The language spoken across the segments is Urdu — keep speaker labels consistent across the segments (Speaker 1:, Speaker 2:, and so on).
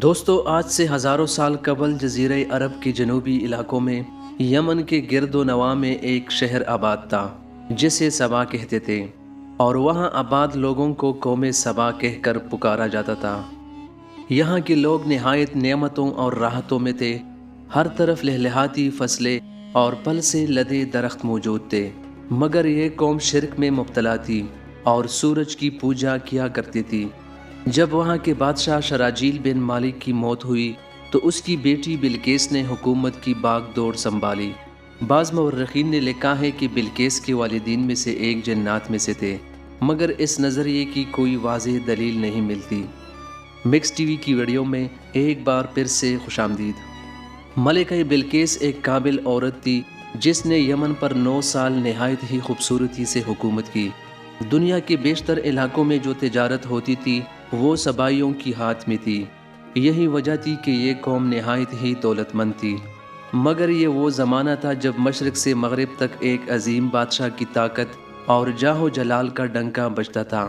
Speaker 1: دوستو آج سے ہزاروں سال قبل جزیرہ عرب کے جنوبی علاقوں میں یمن کے گرد و نواح میں ایک شہر آباد تھا جسے سبا کہتے تھے، اور وہاں آباد لوگوں کو قوم سبا کہہ کر پکارا جاتا تھا۔ یہاں کے لوگ نہایت نعمتوں اور راحتوں میں تھے، ہر طرف لہلہاتی فصلیں اور پھل سے لدے درخت موجود تھے، مگر یہ قوم شرک میں مبتلا تھی اور سورج کی پوجا کیا کرتی تھی۔ جب وہاں کے بادشاہ شراجیل بن مالک کی موت ہوئی تو اس کی بیٹی بلقیس نے حکومت کی باغ دوڑ سنبھالی۔ بعض مورخین نے لکھا ہے کہ بلقیس کے والدین میں سے ایک جنات میں سے تھے، مگر اس نظریے کی کوئی واضح دلیل نہیں ملتی۔ مکس ٹی وی کی ویڈیو میں ایک بار پھر سے خوش آمدید۔ ملکہ بلقیس ایک قابل عورت تھی جس نے یمن پر 9 سال نہایت ہی خوبصورتی سے حکومت کی۔ دنیا کے بیشتر علاقوں میں جو تجارت ہوتی تھی وہ سبائیوں کی ہاتھ میں تھی۔ یہی وجہ تھی کہ یہ قوم نہایت ہی دولت مند تھی، مگر یہ وہ زمانہ تھا جب مشرق سے مغرب تک ایک عظیم بادشاہ کی طاقت اور جاہ و جلال کا ڈنکا بجتا تھا،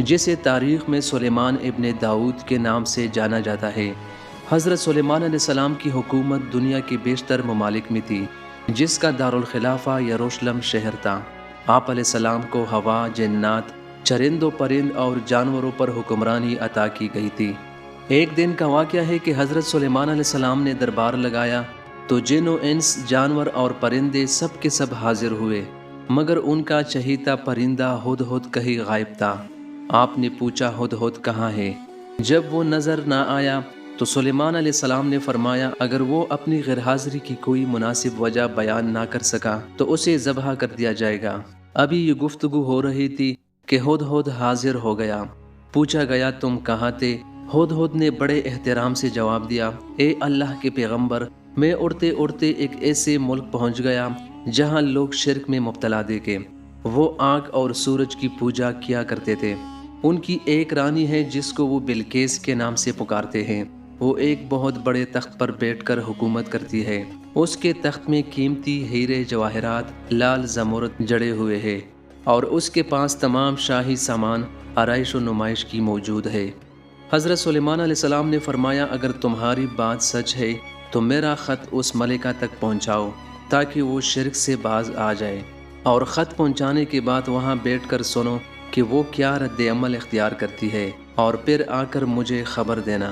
Speaker 1: جسے تاریخ میں سلیمان ابن داؤد کے نام سے جانا جاتا ہے۔ حضرت سلیمان علیہ السلام کی حکومت دنیا کے بیشتر ممالک میں تھی، جس کا دارالخلافہ یروشلم شہر تھا۔ آپ علیہ السلام کو ہوا، جنات، چرند و پرند اور جانوروں پر حکمرانی عطا کی گئی تھی۔ ایک دن کا واقعہ ہے کہ حضرت سلیمان علیہ السلام نے دربار لگایا تو جن و انس، جانور اور پرندے سب کے سب حاضر ہوئے، مگر ان کا چہیتا پرندہ ہدہد کہیں غائب تھا۔ آپ نے پوچھا ہدہد کہاں ہے؟ جب وہ نظر نہ آیا تو سلیمان علیہ السلام نے فرمایا اگر وہ اپنی غیر حاضری کی کوئی مناسب وجہ بیان نہ کر سکا تو اسے ذبح کر دیا جائے گا۔ ابھی یہ گفتگو ہو رہی تھی کہ ہدہد حاضر ہو گیا۔ پوچھا گیا تم کہاں تھے؟ ہدہد نے بڑے احترام سے جواب دیا، اے اللہ کے پیغمبر، میں اڑتے اڑتے ایک ایسے ملک پہنچ گیا جہاں لوگ شرک میں مبتلا دیکھے۔ وہ آنکھ اور سورج کی پوجا کیا کرتے تھے۔ ان کی ایک رانی ہے جس کو وہ بلقیس کے نام سے پکارتے ہیں۔ وہ ایک بہت بڑے تخت پر بیٹھ کر حکومت کرتی ہے۔ اس کے تخت میں قیمتی ہیرے جواہرات لال زمرد جڑے ہوئے ہیں، اور اس کے پاس تمام شاہی سامان آرائش و نمائش کی موجود ہے۔ حضرت سلیمان علیہ السلام نے فرمایا اگر تمہاری بات سچ ہے تو میرا خط اس ملکہ تک پہنچاؤ تاکہ وہ شرک سے باز آ جائے، اور خط پہنچانے کے بعد وہاں بیٹھ کر سنو کہ وہ کیا رد عمل اختیار کرتی ہے، اور پھر آ کر مجھے خبر دینا۔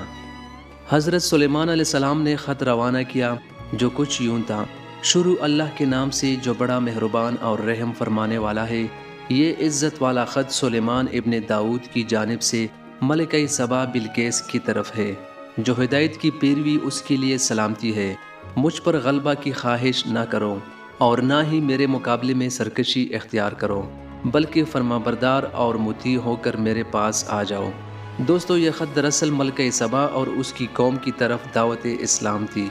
Speaker 1: حضرت سلیمان علیہ السلام نے خط روانہ کیا جو کچھ یوں تھا، شروع اللہ کے نام سے جو بڑا مہربان اور رحم فرمانے والا ہے۔ یہ عزت والا خط سلیمان ابن داؤد کی جانب سے ملکہ سبا بلقیس کی طرف ہے، جو ہدایت کی پیروی اس کے لیے سلامتی ہے۔ مجھ پر غلبہ کی خواہش نہ کرو اور نہ ہی میرے مقابلے میں سرکشی اختیار کرو، بلکہ فرما بردار اور مطیع ہو کر میرے پاس آ جاؤ۔ دوستو یہ خط دراصل ملکہ سبا اور اس کی قوم کی طرف دعوت اسلام تھی۔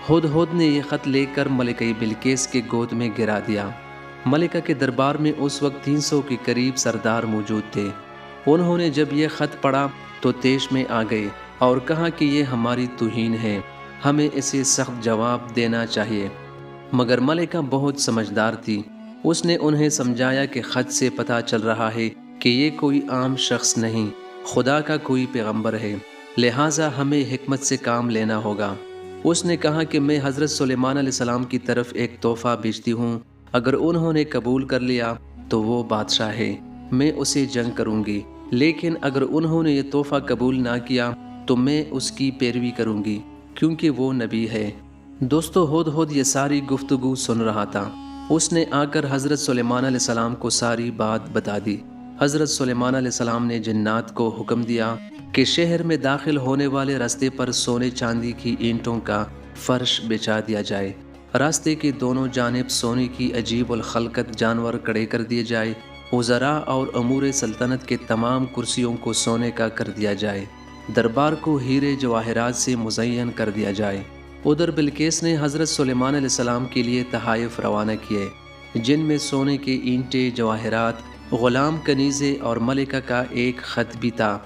Speaker 1: ہدہد نے یہ خط لے کر ملکہ بلقیس کے گود میں گرا دیا۔ ملکہ کے دربار میں اس وقت 300 کے قریب سردار موجود تھے۔ انہوں نے جب یہ خط پڑھا تو طیش میں آ گئے اور کہا کہ یہ ہماری توہین ہے، ہمیں اسے سخت جواب دینا چاہیے۔ مگر ملکہ بہت سمجھدار تھی، اس نے انہیں سمجھایا کہ خط سے پتہ چل رہا ہے کہ یہ کوئی عام شخص نہیں، خدا کا کوئی پیغمبر ہے، لہٰذا ہمیں حکمت سے کام لینا ہوگا۔ اس نے کہا کہ میں حضرت سلیمان علیہ السلام کی طرف ایک تحفہ بھیجتی ہوں، اگر انہوں نے قبول کر لیا تو وہ بادشاہ ہے، میں اسے جنگ کروں گی، لیکن اگر انہوں نے یہ تحفہ قبول نہ کیا تو میں اس کی پیروی کروں گی، کیونکہ وہ نبی ہے۔ دوستو ہدہد یہ ساری گفتگو سن رہا تھا۔ اس نے آ کر حضرت سلیمان علیہ السلام کو ساری بات بتا دی۔ حضرت سلیمان علیہ السلام نے جنات کو حکم دیا کہ شہر میں داخل ہونے والے راستے پر سونے چاندی کی اینٹوں کا فرش بچھا دیا جائے، راستے کے دونوں جانب سونے کی عجیب الخلقت جانور کھڑے کر دیے جائے، وزراء اور امور سلطنت کے تمام کرسیوں کو سونے کا کر دیا جائے، دربار کو ہیرے جواہرات سے مزین کر دیا جائے۔ ادھر بلقیس نے حضرت سلیمان علیہ السلام کے لیے تحائف روانہ کیے، جن میں سونے کے اینٹیں، جواہرات، غلام کنیزیں اور ملکہ کا ایک خط بھی تھا۔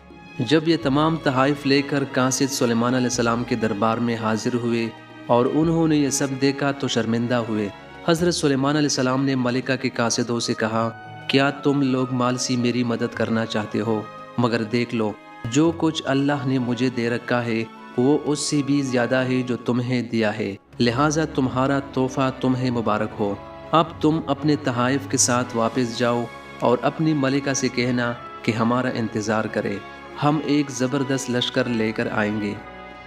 Speaker 1: جب یہ تمام تحائف لے کر قاصد سلیمان علیہ السلام کے دربار میں حاضر ہوئے اور انہوں نے یہ سب دیکھا تو شرمندہ ہوئے۔ حضرت سلیمان علیہ السلام نے ملکہ کے قاصدوں سے کہا، کیا تم لوگ مال سی میری مدد کرنا چاہتے ہو؟ مگر دیکھ لو جو کچھ اللہ نے مجھے دے رکھا ہے وہ اس سے بھی زیادہ ہے جو تمہیں دیا ہے، لہٰذا تمہارا تحفہ تمہیں مبارک ہو۔ اب تم اپنے تحائف کے ساتھ واپس جاؤ اور اپنی ملکہ سے کہنا کہ ہمارا انتظار کرے، ہم ایک زبردست لشکر لے کر آئیں گے۔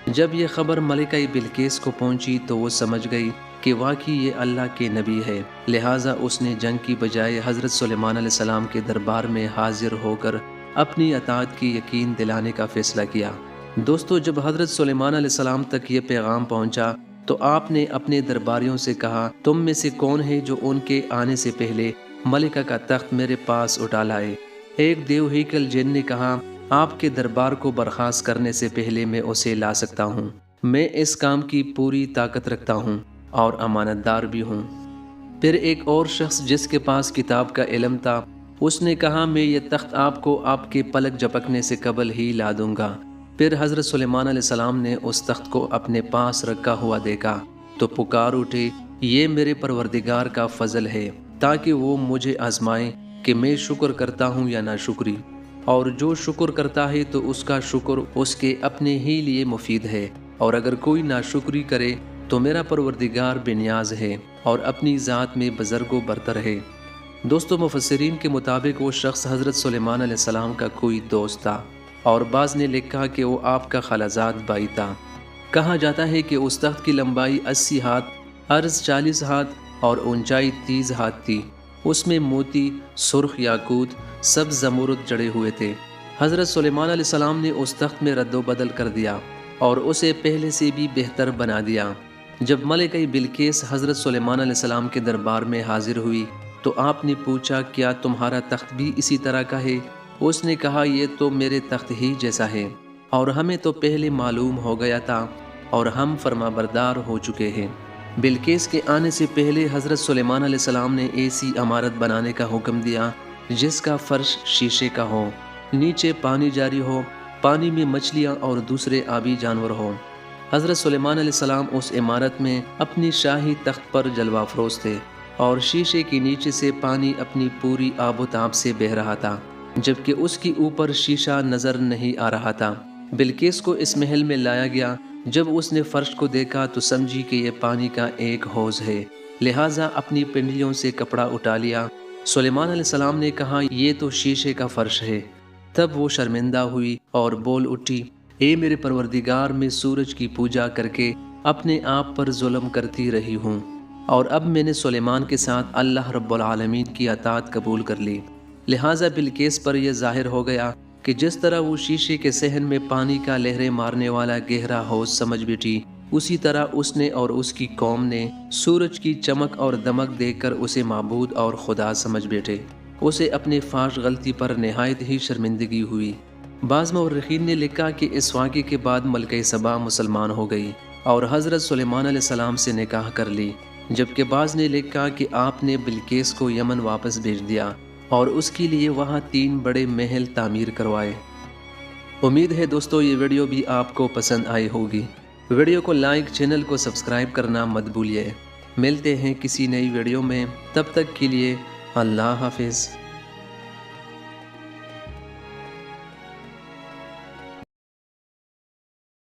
Speaker 1: جب یہ خبر ملکہ بلقیس کو پہنچی تو وہ سمجھ گئی کہ واقعی یہ اللہ کے نبی ہے، لہٰذا اس نے جنگ کی بجائے حضرت سلیمان علیہ السلام کے دربار میں حاضر ہو کر اپنی اطاعت کی یقین دلانے کا فیصلہ کیا۔ دوستو، جب حضرت سلیمان علیہ السلام تک یہ پیغام پہنچا تو آپ نے اپنے درباریوں سے کہا، تم میں سے کون ہے جو ان کے آنے سے پہلے ملکہ کا تخت میرے پاس اٹھا لائے؟ ایک دیو ہیکل جن نے کہا، آپ کے دربار کو برخاست کرنے سے پہلے میں اسے لا سکتا ہوں، میں اس کام کی پوری طاقت رکھتا ہوں اور امانت دار بھی ہوں۔ پھر ایک اور شخص جس کے پاس کتاب کا علم تھا، اس نے کہا، میں یہ تخت آپ کو آپ کے پلک جھپکنے سے قبل ہی لا دوں گا۔ پھر حضرت سلیمان علیہ السلام نے اس تخت کو اپنے پاس رکھا ہوا دیکھا تو پکار اٹھے، یہ میرے پروردگار کا فضل ہے تاکہ وہ مجھے آزمائے کہ میں شکر کرتا ہوں یا ناشکری، اور جو شکر کرتا ہے تو اس کا شکر اس کے اپنے ہی لیے مفید ہے، اور اگر کوئی ناشکری کرے تو میرا پروردگار بے نیاز ہے اور اپنی ذات میں بزرگ و برتر ہے۔ دوستو، مفسرین کے مطابق وہ شخص حضرت سلیمان علیہ السلام کا کوئی دوست تھا، اور بعض نے لکھا کہ وہ آپ کا خالزاد بھائی تھا۔ کہا جاتا ہے کہ اس تخت کی لمبائی 80 ہاتھ، عرض 40 ہاتھ اور اونچائی 30 ہاتھ تھی۔ اس میں موتی، سرخ یاقوت، سبز زمرد جڑے ہوئے تھے۔ حضرت سلیمان علیہ السلام نے اس تخت میں رد و بدل کر دیا اور اسے پہلے سے بھی بہتر بنا دیا۔ جب ملکہ بلقیس حضرت سلیمان علیہ السلام کے دربار میں حاضر ہوئی تو آپ نے پوچھا، کیا تمہارا تخت بھی اسی طرح کا ہے؟ اس نے کہا، یہ تو میرے تخت ہی جیسا ہے، اور ہمیں تو پہلے معلوم ہو گیا تھا اور ہم فرما بردار ہو چکے ہیں۔ بلقیس کے آنے سے پہلے حضرت سلیمان علیہ السلام نے ایسی عمارت بنانے کا حکم دیا جس کا فرش شیشے کا ہو، نیچے پانی جاری ہو، پانی میں مچھلیاں اور دوسرے آبی جانور ہوں۔ حضرت سلیمان علیہ السلام اس عمارت میں اپنی شاہی تخت پر جلوہ افروز تھے، اور شیشے کے نیچے سے پانی اپنی پوری آب و تاب سے بہہ رہا تھا، جبکہ اس کے اوپر شیشہ نظر نہیں آ رہا تھا۔ بلقیس کو اس محل میں لایا گیا۔ جب اس نے فرش کو دیکھا تو سمجھی کہ یہ پانی کا ایک حوض ہے، لہٰذا اپنی پنڈلیوں سے کپڑا اٹھا لیا۔ سلیمان علیہ السلام نے کہا، یہ تو شیشے کا فرش ہے۔ تب وہ شرمندہ ہوئی اور بول اٹھی، اے میرے پروردگار، میں سورج کی پوجا کر کے اپنے آپ پر ظلم کرتی رہی ہوں، اور اب میں نے سلیمان کے ساتھ اللہ رب العالمین کی اطاعت قبول کر لی۔ لہٰذا بلقیس پر یہ ظاہر ہو گیا کہ جس طرح وہ شیشے کے صحن میں پانی کا لہریں مارنے والا گہرا حوض سمجھ بیٹھی، اسی طرح اس نے اور اس کی قوم نے سورج کی چمک اور دمک دیکھ کر اسے معبود اور خدا سمجھ بیٹھے۔ اسے اپنے فاش غلطی پر نہایت ہی شرمندگی ہوئی۔ بعض مورخین نے لکھا کہ اس واقعے کے بعد ملکہ سبا مسلمان ہو گئی اور حضرت سلیمان علیہ السلام سے نکاح کر لی، جبکہ بعض نے لکھا کہ آپ نے بلقیس کو یمن واپس بھیج دیا اور اس کے لیے وہاں 3 بڑے محل تعمیر کروائے۔ امید ہے دوستو یہ ویڈیو بھی آپ کو پسند آئی ہوگی۔ ویڈیو کو لائک، چینل کو سبسکرائب کرنا مت بھولیے۔ ملتے ہیں کسی نئی ویڈیو میں، تب تک کے لیے اللہ حافظ۔